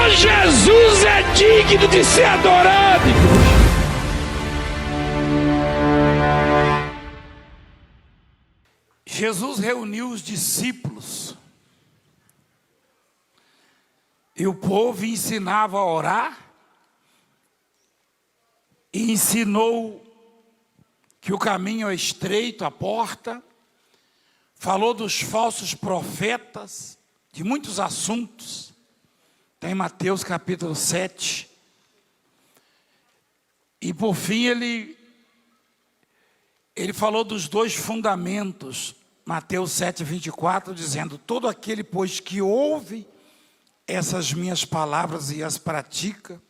Só Jesus é digno de ser adorado. Jesus reuniu os discípulos e o povo ensinava a orar e ensinou que o caminho é estreito, a porta, falou dos falsos profetas, de muitos assuntos. Tem Mateus capítulo 7. E por fim ele falou dos dois fundamentos. Mateus 7, 24, dizendo: todo aquele, pois, que ouve essas minhas palavras e as pratica,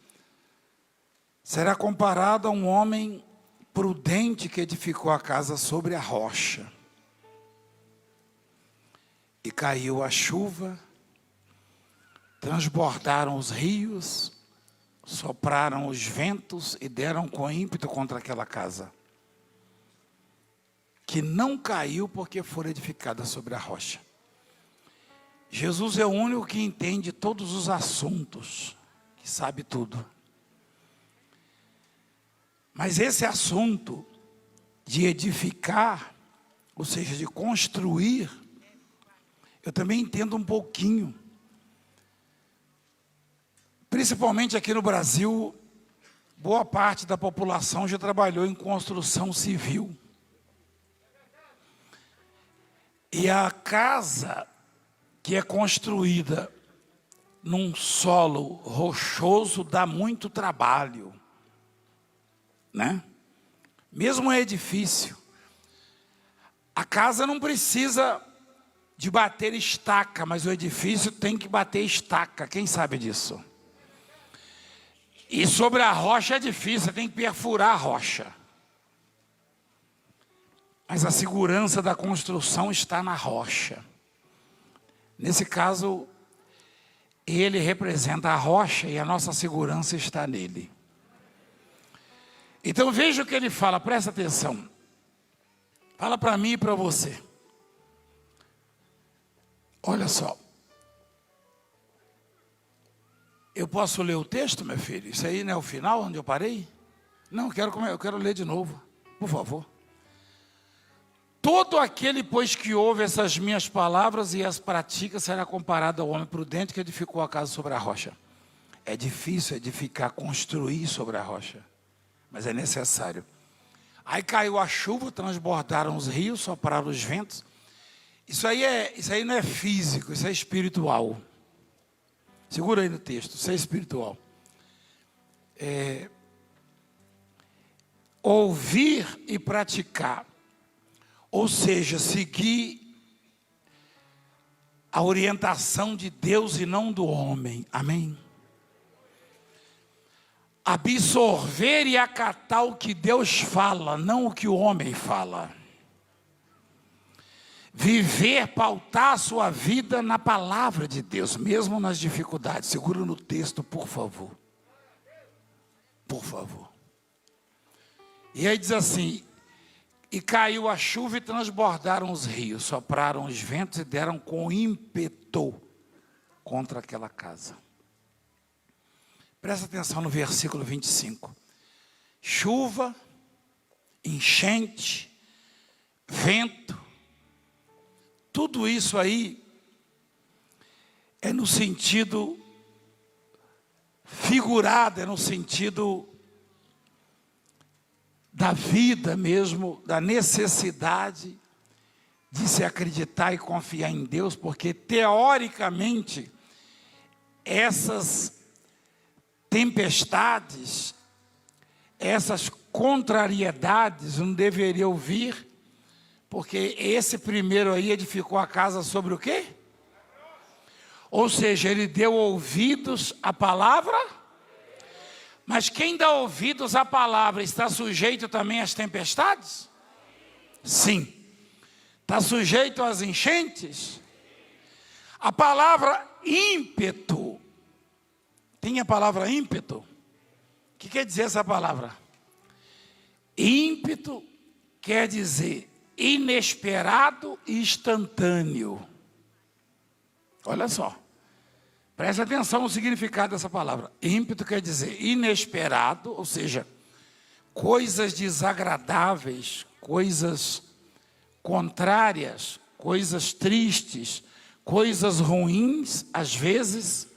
será comparado a um homem prudente que edificou a casa sobre a rocha. E caiu a chuva, transbordaram os rios, sopraram os ventos e deram com ímpeto contra aquela casa, que não caiu porque foi edificada sobre a rocha. Jesus é o único que entende todos os assuntos, que sabe tudo. Mas esse assunto de edificar, ou seja, de construir, eu também entendo um pouquinho. Principalmente aqui no Brasil, boa parte da população já trabalhou em construção civil. E a casa que é construída num solo rochoso dá muito trabalho, né? Mesmo um edifício, a casa não precisa de bater estaca, mas o edifício tem que bater estaca. Quem sabe disso? E sobre a rocha é difícil, tem que perfurar a rocha. Mas a segurança da construção está na rocha. Nesse caso, ele representa a rocha e a nossa segurança está nele. Então veja o que ele fala, presta atenção. Fala para mim e para você. Olha só. Eu posso ler o texto, meu filho? Isso aí não é o final, onde eu parei? Não, eu quero ler de novo, por favor. Todo aquele, pois, que ouve essas minhas palavras e as pratica, será comparado ao homem prudente que edificou a casa sobre a rocha. É difícil edificar, construir sobre a rocha, mas é necessário. Aí caiu a chuva, transbordaram os rios, sopraram os ventos. Isso aí não é físico, isso é espiritual. Segura aí no texto, isso é espiritual. Ouvir e praticar. Ou seja, seguir a orientação de Deus e não do homem. Amém? Absorver e acatar o que Deus fala, não o que o homem fala. Viver, pautar a sua vida na palavra de Deus, mesmo nas dificuldades. Segura no texto, por favor. Por favor. E aí diz assim: e caiu a chuva e transbordaram os rios, sopraram os ventos e deram com ímpeto contra aquela casa. Presta atenção no versículo 25. Chuva, enchente, vento, tudo isso aí é no sentido figurado, é no sentido da vida mesmo, da necessidade de se acreditar e confiar em Deus, porque teoricamente essas tempestades, essas contrariedades não deveriam vir, porque esse primeiro aí edificou a casa sobre o quê? Ou seja, ele deu ouvidos à palavra. Mas quem dá ouvidos à palavra está sujeito também às tempestades? Sim. Está sujeito às enchentes? A palavra ímpeto. Tem a palavra ímpeto? O que quer dizer essa palavra? Ímpeto quer dizer inesperado e instantâneo. Olha só. Preste atenção no significado dessa palavra. Ímpeto quer dizer inesperado, ou seja, coisas desagradáveis, coisas contrárias, coisas tristes, coisas ruins, às vezes,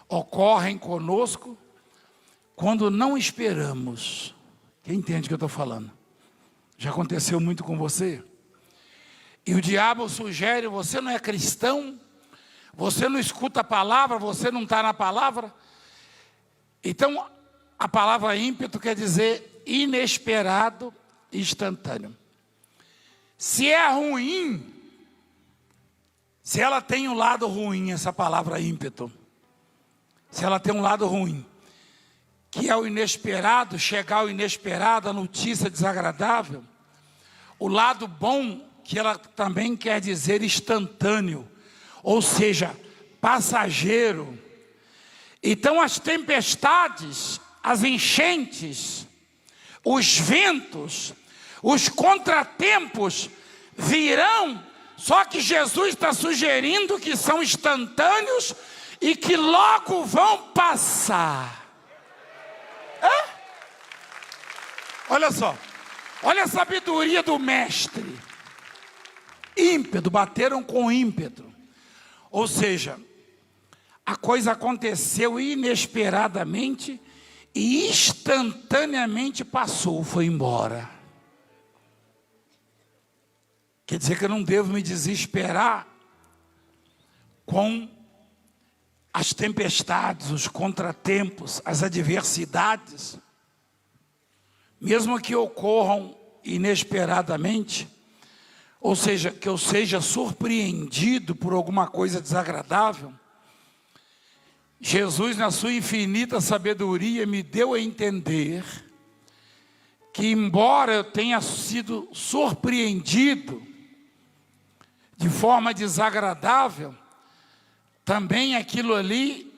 ocorrem conosco quando não esperamos. Quem entende o que eu estou falando? Já aconteceu muito com você? E o diabo sugere, você não é cristão, você não escuta a palavra, você não está na palavra. Então, a palavra ímpeto quer dizer inesperado, instantâneo. Se é ruim, se ela tem um lado ruim, essa palavra ímpeto, se ela tem um lado ruim, que é o inesperado, chegar ao inesperado, a notícia desagradável, o lado bom, que ela também quer dizer instantâneo, ou seja, passageiro. Então as tempestades, as enchentes, os ventos, os contratempos virão, só que Jesus está sugerindo que são instantâneos e que logo vão passar. Olha só, olha a sabedoria do mestre. Ímpeto, bateram com ímpeto. Ou seja, a coisa aconteceu inesperadamente e instantaneamente passou, foi embora. Quer dizer que eu não devo me desesperar com as tempestades, os contratempos, as adversidades, mesmo que ocorram inesperadamente, ou seja, que eu seja surpreendido por alguma coisa desagradável. Jesus, na sua infinita sabedoria, me deu a entender que, embora eu tenha sido surpreendido de forma desagradável, também aquilo ali,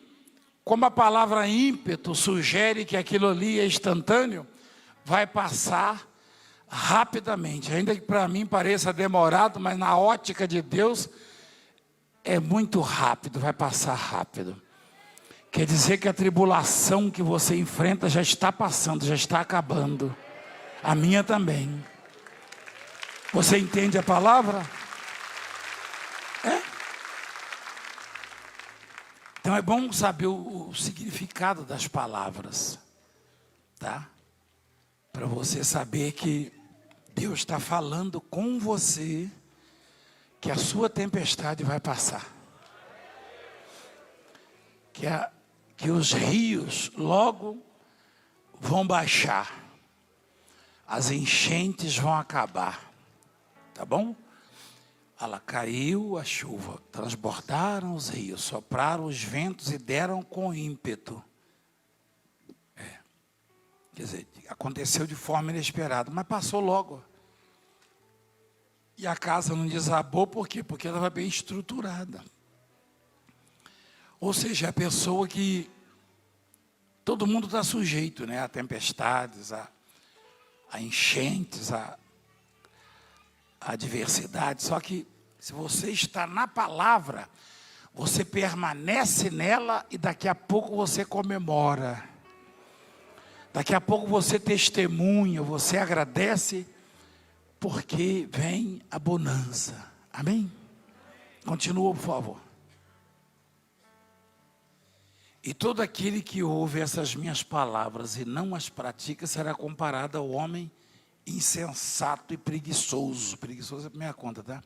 como a palavra ímpeto sugere que aquilo ali é instantâneo, vai passar rapidamente, ainda que para mim pareça demorado, mas na ótica de Deus é muito rápido, vai passar rápido. Quer dizer que a tribulação que você enfrenta já está passando, já está acabando. A minha também. Você entende a palavra? Então é bom saber o significado das palavras, tá? Para você saber que Deus está falando com você, que a sua tempestade vai passar. Que os rios logo vão baixar. As enchentes vão acabar. Tá bom? Ela caiu a chuva, transbordaram os rios, sopraram os ventos e deram com ímpeto. Quer dizer, aconteceu de forma inesperada, mas passou logo. E a casa não desabou, por quê? Porque ela estava bem estruturada. Ou seja, a pessoa que todo mundo está sujeito, né? A tempestades, a enchentes, a adversidade. Só que se você está na palavra, você permanece nela e daqui a pouco você comemora. Daqui a pouco você testemunha, você agradece, porque vem a bonança. Amém? Continua, por favor. E todo aquele que ouve essas minhas palavras e não as pratica, será comparado ao homem insensato e preguiçoso. Preguiçoso é por minha conta, tá?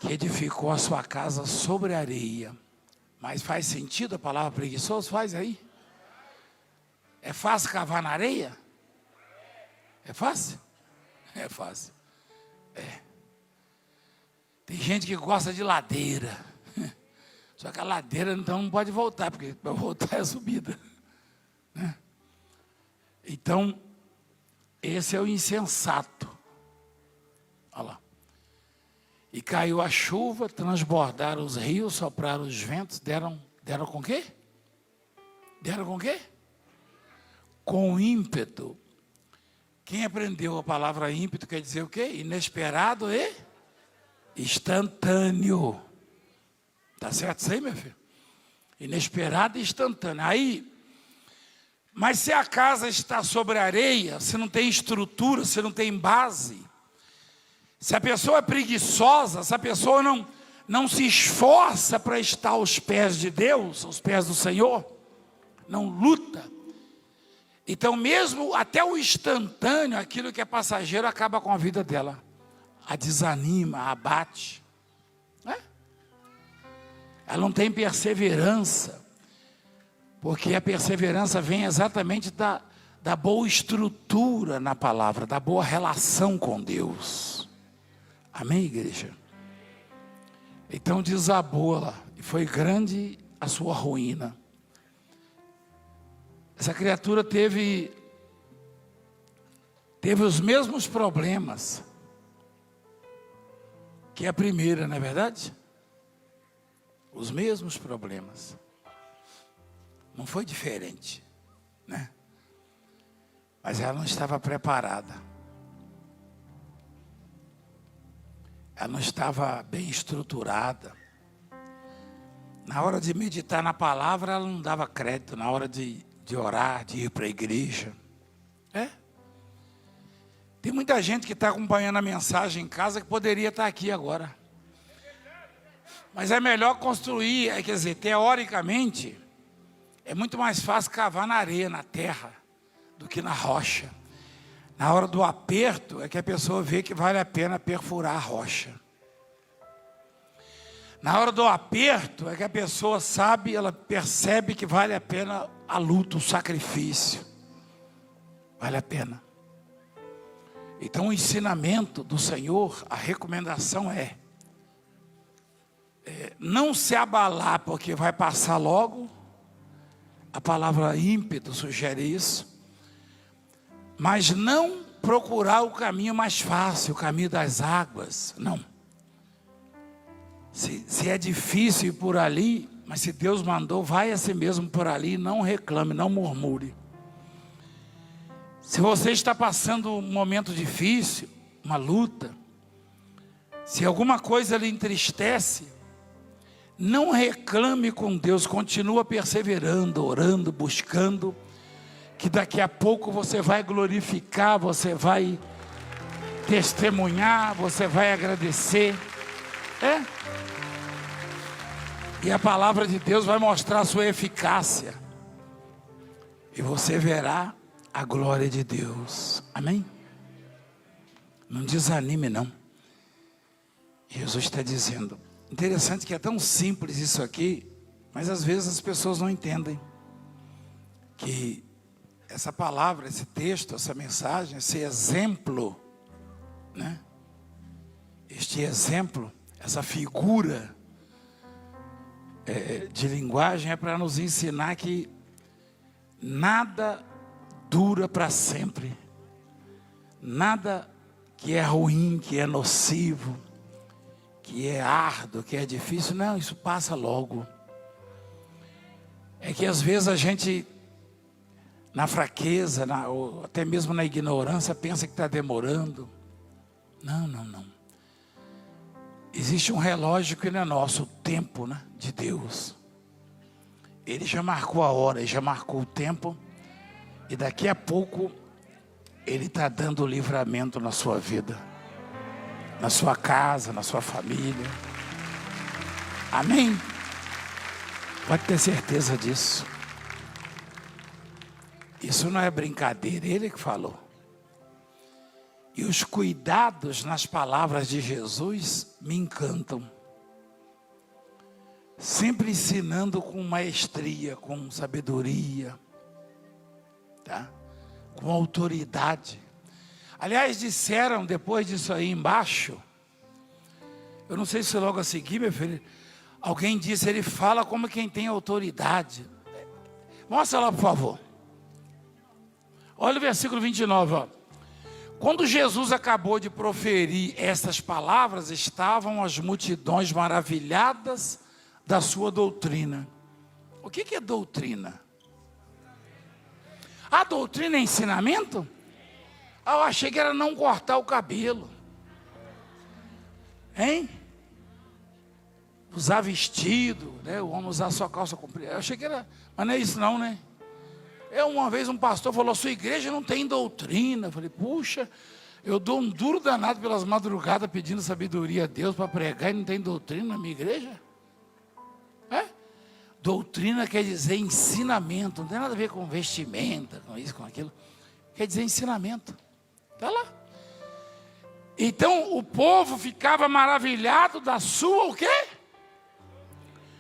Que edificou a sua casa sobre a areia. Mas faz sentido a palavra preguiçoso? Faz aí. É fácil cavar na areia? É fácil? É fácil. Tem gente que gosta de ladeira. Só que a ladeira então não pode voltar, porque para voltar é subida. Né? Então, esse é o insensato. Olha lá. E caiu a chuva, transbordaram os rios, sopraram os ventos, deram com o quê? Deram com o quê? Com ímpeto. Quem aprendeu a palavra ímpeto quer dizer o quê? Inesperado e instantâneo. Tá certo isso aí, meu filho? Inesperada e instantânea. Aí, mas se a casa está sobre areia, se não tem estrutura, se não tem base, se a pessoa é preguiçosa, se a pessoa não se esforça para estar aos pés de Deus, aos pés do Senhor, não luta, então mesmo até o instantâneo, aquilo que é passageiro acaba com a vida dela, a desanima, a abate, né? Ela não tem perseverança, porque a perseverança vem exatamente da boa estrutura na palavra, da boa relação com Deus. Amém, igreja? Então desabou ela, e foi grande a sua ruína. Essa criatura teve os mesmos problemas que a primeira, não é verdade? Os mesmos problemas. Não foi diferente, né? Mas ela não estava preparada. Ela não estava bem estruturada. Na hora de meditar na palavra, ela não dava crédito. Na hora de orar, de ir para a igreja. Tem muita gente que está acompanhando a mensagem em casa que poderia estar aqui agora. Mas é melhor construir, quer dizer, teoricamente, é muito mais fácil cavar na areia, na terra, do que na rocha. Na hora do aperto é que a pessoa vê que vale a pena perfurar a rocha. Na hora do aperto é que a pessoa sabe, ela percebe que vale a pena a luta, o sacrifício. Vale a pena. Então o ensinamento do Senhor, a recomendação é não se abalar porque vai passar logo. A palavra ímpeto sugere isso. Mas não procurar o caminho mais fácil, o caminho das águas. Não. Se é difícil ir por ali, mas se Deus mandou, vai assim mesmo por ali, não reclame, não murmure. Se você está passando um momento difícil, uma luta, se alguma coisa lhe entristece, não reclame com Deus, continua perseverando, orando, buscando, que daqui a pouco você vai glorificar, você vai testemunhar, você vai agradecer. E a palavra de Deus vai mostrar a sua eficácia. E você verá a glória de Deus. Amém? Não desanime não. Jesus está dizendo. Interessante que é tão simples isso aqui, mas às vezes as pessoas não entendem. Que essa palavra, esse texto, essa mensagem, esse exemplo, né? Este exemplo, essa figura de linguagem é para nos ensinar que nada dura para sempre. Nada que é ruim, que é nocivo, que é árduo, que é difícil, não, isso passa logo. É que às vezes a gente, na fraqueza, ou até mesmo na ignorância, pensa que está demorando. Não, não, não. Existe um relógio que não é nosso, o tempo, né, de Deus. Ele já marcou a hora, ele já marcou o tempo. E daqui a pouco, Ele está dando livramento na sua vida. Na sua casa, na sua família. Amém? Pode ter certeza disso. Isso não é brincadeira, Ele que falou. E os cuidados nas palavras de Jesus me encantam. Sempre ensinando com maestria, com sabedoria, tá? Com autoridade. Aliás, disseram depois disso aí embaixo, eu não sei se logo a seguir, meu filho, alguém disse, ele fala como quem tem autoridade. Mostra lá, por favor. Olha o versículo 29, ó. Quando Jesus acabou de proferir essas palavras, estavam as multidões maravilhadas da sua doutrina. O que é doutrina? A doutrina é ensinamento? Eu achei que era não cortar o cabelo. Hein? usar vestido, né? O homem usar só calça comprida. Eu achei que era, mas não é isso não, né? Uma vez um pastor falou, sua igreja não tem doutrina. Eu falei, puxa, eu dou um duro danado pelas madrugadas pedindo sabedoria a Deus para pregar e não tem doutrina na minha igreja? Doutrina quer dizer ensinamento, não tem nada a ver com vestimenta, com isso, com aquilo. Quer dizer ensinamento. Está lá. Então o povo ficava maravilhado da sua o quê?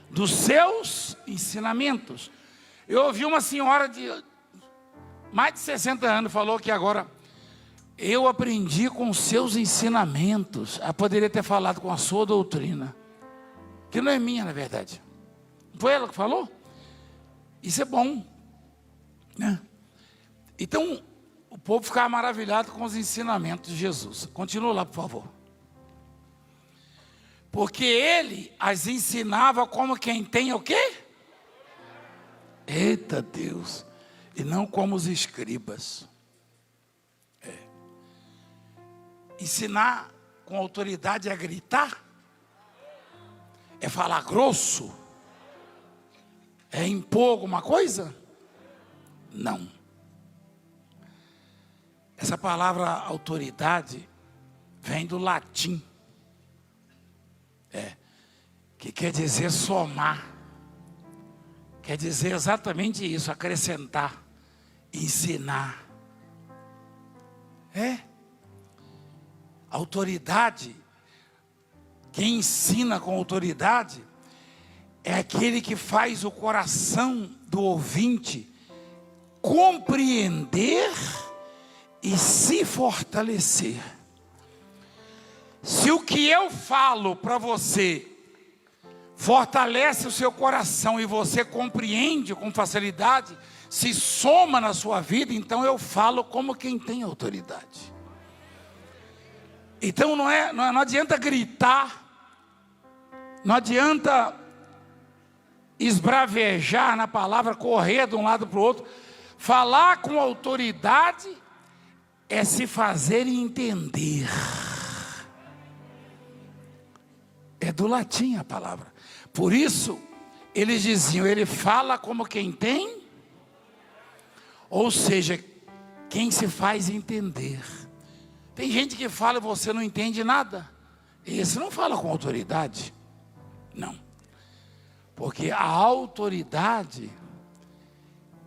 Dos seus ensinamentos. Eu ouvi uma senhora de mais de 60 anos falou que agora eu aprendi com os seus ensinamentos. Ela poderia ter falado com a sua doutrina, que não é minha na verdade. Foi ela que falou? Isso é bom, né? Então o povo ficava maravilhado com os ensinamentos de Jesus. Continua lá, por favor. Porque ele as ensinava como quem tem o quê? Eita Deus! E não como os escribas. Ensinar com autoridade é gritar? É falar grosso? É impor alguma coisa? Não. Essa palavra autoridade vem do latim. Que quer dizer somar. Quer dizer exatamente isso, acrescentar, ensinar. Autoridade, quem ensina com autoridade, é aquele que faz o coração do ouvinte compreender e se fortalecer. Se o que eu falo para você fortalece o seu coração e você compreende com facilidade, se soma na sua vida, então eu falo como quem tem autoridade. Então não adianta gritar, não adianta esbravejar na palavra, correr de um lado para o outro. Falar com autoridade é se fazer entender. É do latim a palavra. Por isso, eles diziam, ele fala como quem tem, ou seja, quem se faz entender. Tem gente que fala e você não entende nada. Esse não fala com autoridade. Não. Porque a autoridade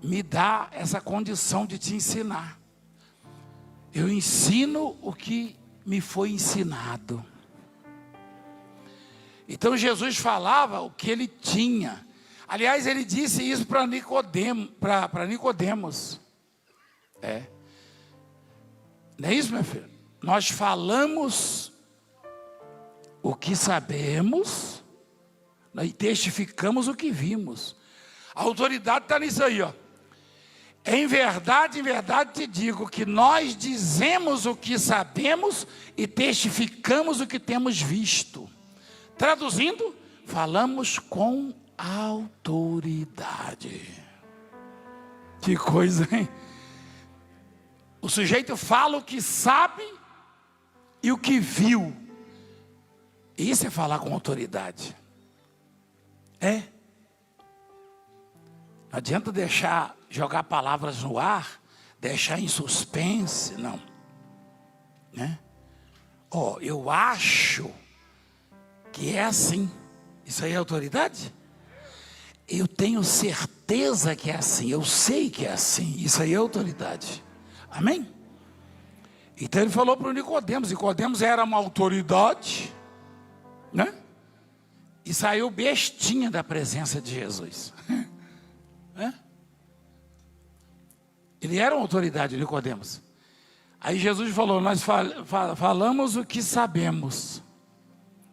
me dá essa condição de te ensinar. Eu ensino o que me foi ensinado. Então Jesus falava o que ele tinha. Aliás, ele disse isso para Nicodemos. Não é isso, meu filho? Nós falamos o que sabemos e testificamos o que vimos. A autoridade está nisso aí, ó. Em verdade te digo que nós dizemos o que sabemos e testificamos o que temos visto. Traduzindo, falamos com autoridade. Que coisa, hein? O sujeito fala o que sabe e o que viu. Isso é falar com autoridade. Não adianta jogar palavras no ar, deixar em suspense, não. Eu acho que é assim. Isso aí é autoridade? Eu tenho certeza que é assim, eu sei que é assim. Isso aí é autoridade. Amém? Então ele falou para o Nicodemos. Nicodemos era uma autoridade, né? E saiu bestinha da presença de Jesus. Ele era uma autoridade, Nicodemos. Aí Jesus falou, nós falamos o que sabemos,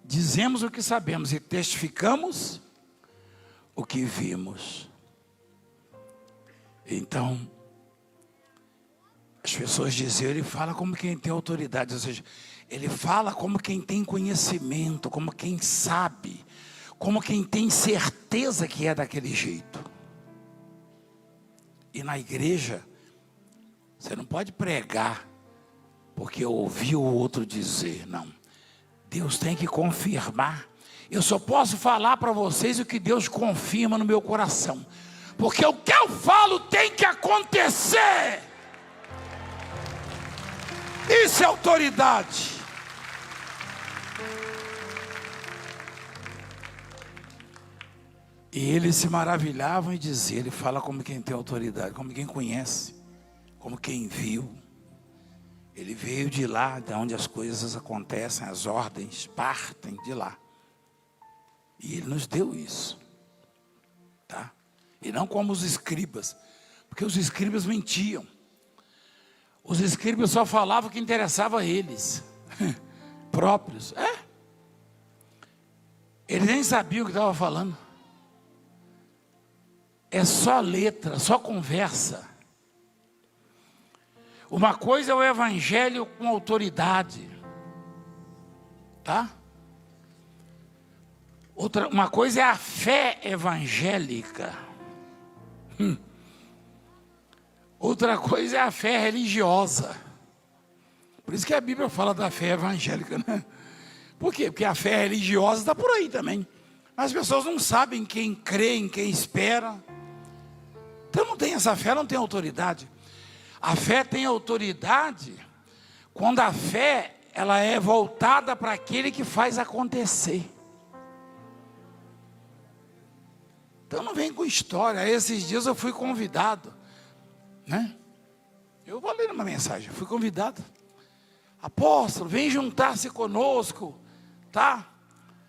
dizemos o que sabemos e testificamos o que vimos. Então, as pessoas diziam, ele fala como quem tem autoridade, ou seja, ele fala como quem tem conhecimento, como quem sabe, como quem tem certeza que é daquele jeito. E na igreja, você não pode pregar porque ouviu o outro dizer, não. Deus tem que confirmar. Eu só posso falar para vocês o que Deus confirma no meu coração. Porque o que eu falo tem que acontecer. Isso é autoridade. E eles se maravilhavam e diziam, ele fala como quem tem autoridade, como quem conhece, como quem viu. Ele veio de lá, de onde as coisas acontecem, as ordens partem de lá. E ele nos deu isso, tá? E não como os escribas, porque os escribas mentiam. Os escribas só falavam o que interessava a eles, próprios. Eles nem sabiam o que estava falando. É só letra, só conversa. Uma coisa é o evangelho com autoridade, tá? Uma coisa é a fé evangélica. Outra coisa é a fé religiosa. Por isso que a Bíblia fala da fé evangélica, né? Por quê? Porque a fé religiosa está por aí também. Mas as pessoas não sabem quem crê, em quem espera. Então não tem essa fé, não tem autoridade. A fé tem autoridade quando a fé ela é voltada para aquele que faz acontecer. Então não vem com história. Esses dias eu fui convidado, né? Eu falei numa mensagem, fui convidado. Apóstolo, vem juntar-se conosco, tá?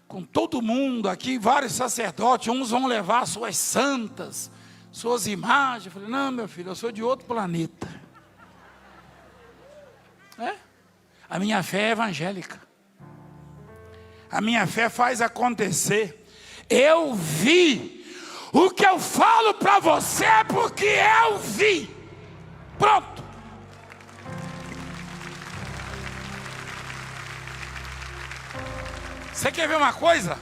Com todo mundo aqui, vários sacerdotes, uns vão levar suas santas, suas imagens. Eu falei, não, meu filho, eu sou de outro planeta. A minha fé é evangélica. A minha fé faz acontecer. Eu vi. O que eu falo para você é porque eu vi. Pronto. Você quer ver uma coisa?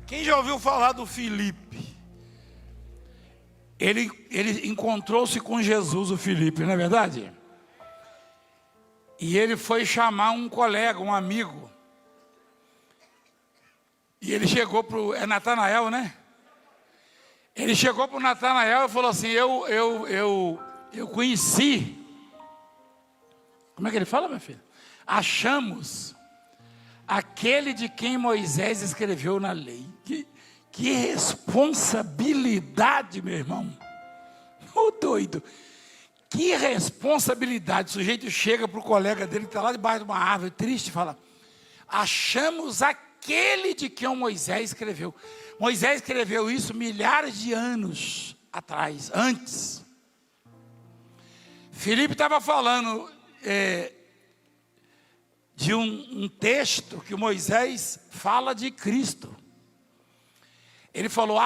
Quem já ouviu falar do Filipe? Ele encontrou-se com Jesus, o Filipe, não é verdade? E ele foi chamar um colega, um amigo. E ele chegou para o... É Natanael, né? Ele chegou para o Natanael e falou assim, eu conheci. Como é que ele fala, meu filho? Achamos aquele de quem Moisés escreveu na lei. Que responsabilidade, meu irmão. Ô doido. Que responsabilidade. O sujeito chega para o colega dele que está lá debaixo de uma árvore triste e fala, achamos aquele de quem Moisés escreveu. Moisés escreveu isso milhares de anos atrás, antes. Filipe estava falando de um texto que Moisés fala de Cristo. Ele falou,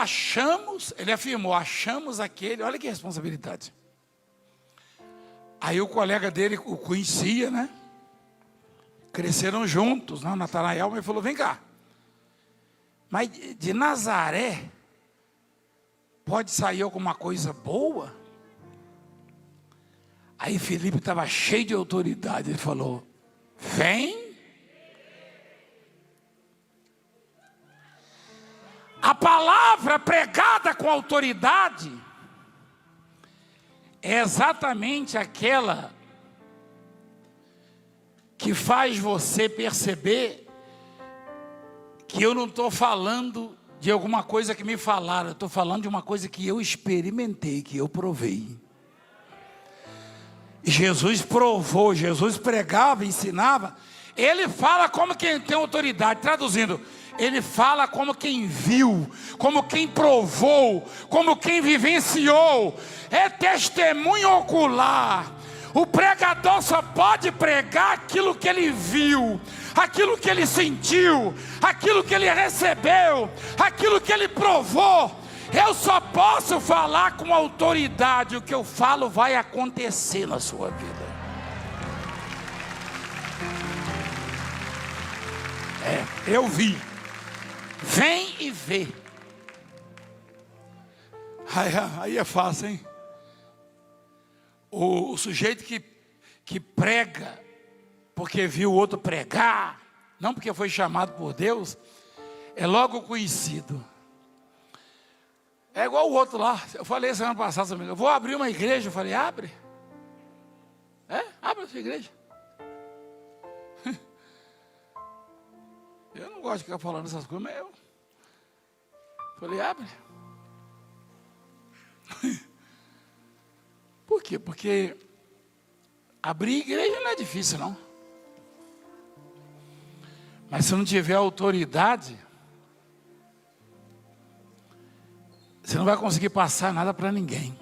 ele afirmou, achamos aquele, olha que responsabilidade. Aí o colega dele o conhecia, né? Cresceram juntos, né? Natanael, mas falou, vem cá. Mas de Nazaré, pode sair alguma coisa boa? Aí Filipe estava cheio de autoridade, ele falou, vem. A palavra pregada com autoridade é exatamente aquela que faz você perceber que eu não estou falando de alguma coisa que me falaram, eu estou falando de uma coisa que eu experimentei, que eu provei. Jesus provou, Jesus pregava, ensinava. Ele fala como quem tem autoridade, traduzindo, ele fala como quem viu, como quem provou, como quem vivenciou. É testemunho ocular. O pregador só pode pregar aquilo que ele viu, aquilo que ele sentiu, aquilo que ele recebeu, aquilo que ele provou. Eu só posso falar com autoridade. O que eu falo vai acontecer na sua vida. Eu vi. Vem e vê. Aí é fácil, hein? O sujeito que prega porque viu o outro pregar, não porque foi chamado por Deus, é logo conhecido. É igual o outro lá. Eu falei semana passada, eu vou abrir uma igreja. Eu falei, abre. Abre a sua igreja. Eu não gosto de ficar falando essas coisas, mas eu falei, abre. Por quê? Porque abrir igreja não é difícil, não. Mas se não tiver autoridade, você não vai conseguir passar nada para ninguém.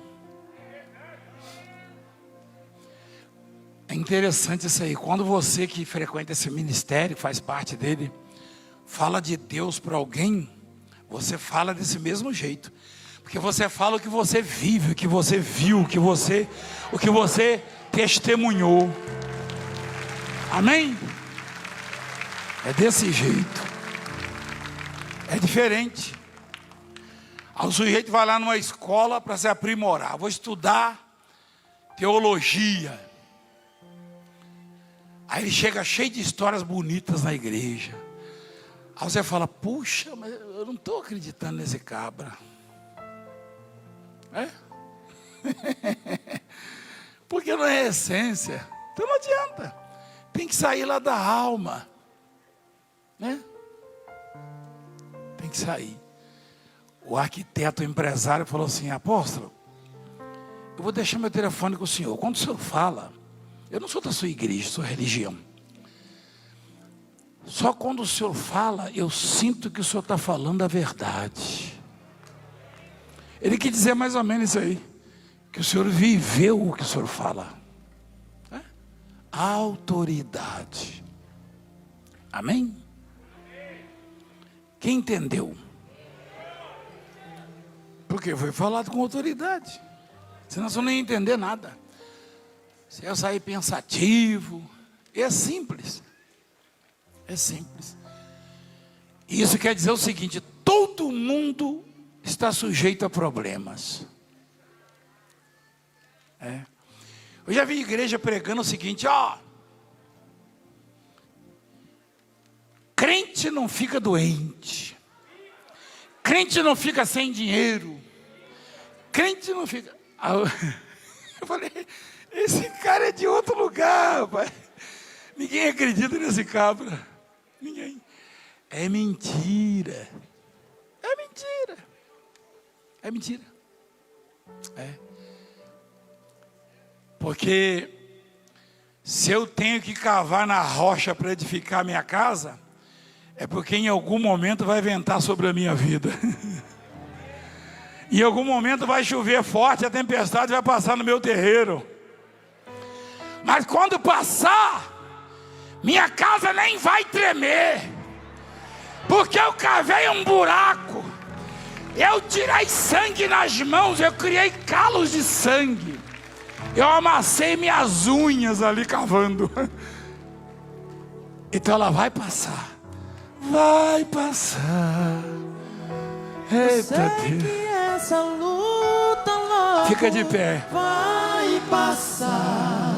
É interessante isso aí. Quando você que frequenta esse ministério, faz parte dele, fala de Deus para alguém, você fala desse mesmo jeito. Porque você fala o que você vive, o que você viu, o que você testemunhou. Amém? É desse jeito. É diferente. O sujeito vai lá numa escola para se aprimorar. Vou estudar teologia. Aí ele chega cheio de histórias bonitas na igreja. Aí você fala, puxa, mas eu não estou acreditando nesse cabra. Porque não é essência. Então não adianta. Tem que sair lá da alma. Tem que sair. O arquiteto, o empresário falou assim, apóstolo, eu vou deixar meu telefone com o senhor. Quando o senhor fala, eu não sou da sua igreja, sua religião. Só quando o senhor fala, eu sinto que o senhor está falando a verdade. Ele quer dizer mais ou menos isso aí. Que o senhor viveu o que o senhor fala. Autoridade. Amém? Quem entendeu? Porque foi falado com autoridade. Senão você não ia entender nada. Você ia sair pensativo. É simples. É simples. Isso quer dizer o seguinte: todo mundo está sujeito a problemas. Eu já vi igreja pregando o seguinte, crente não fica doente. Crente não fica sem dinheiro. Crente não fica... Eu falei, esse cara é de outro lugar, rapaz. Ninguém acredita nesse cabra. Ninguém. É mentira. É mentira. É mentira. Porque se eu tenho que cavar na rocha para edificar minha casa, é porque em algum momento vai ventar sobre a minha vida. Em algum momento vai chover forte, a tempestade vai passar no meu terreiro. Mas quando passar, minha casa nem vai tremer. Porque eu cavei um buraco. Eu tirei sangue nas mãos, eu criei calos de sangue. Eu amassei minhas unhas ali cavando. Então ela vai passar. Vai passar. Eita Deus. Essa luta logo fica de pé. vai passar.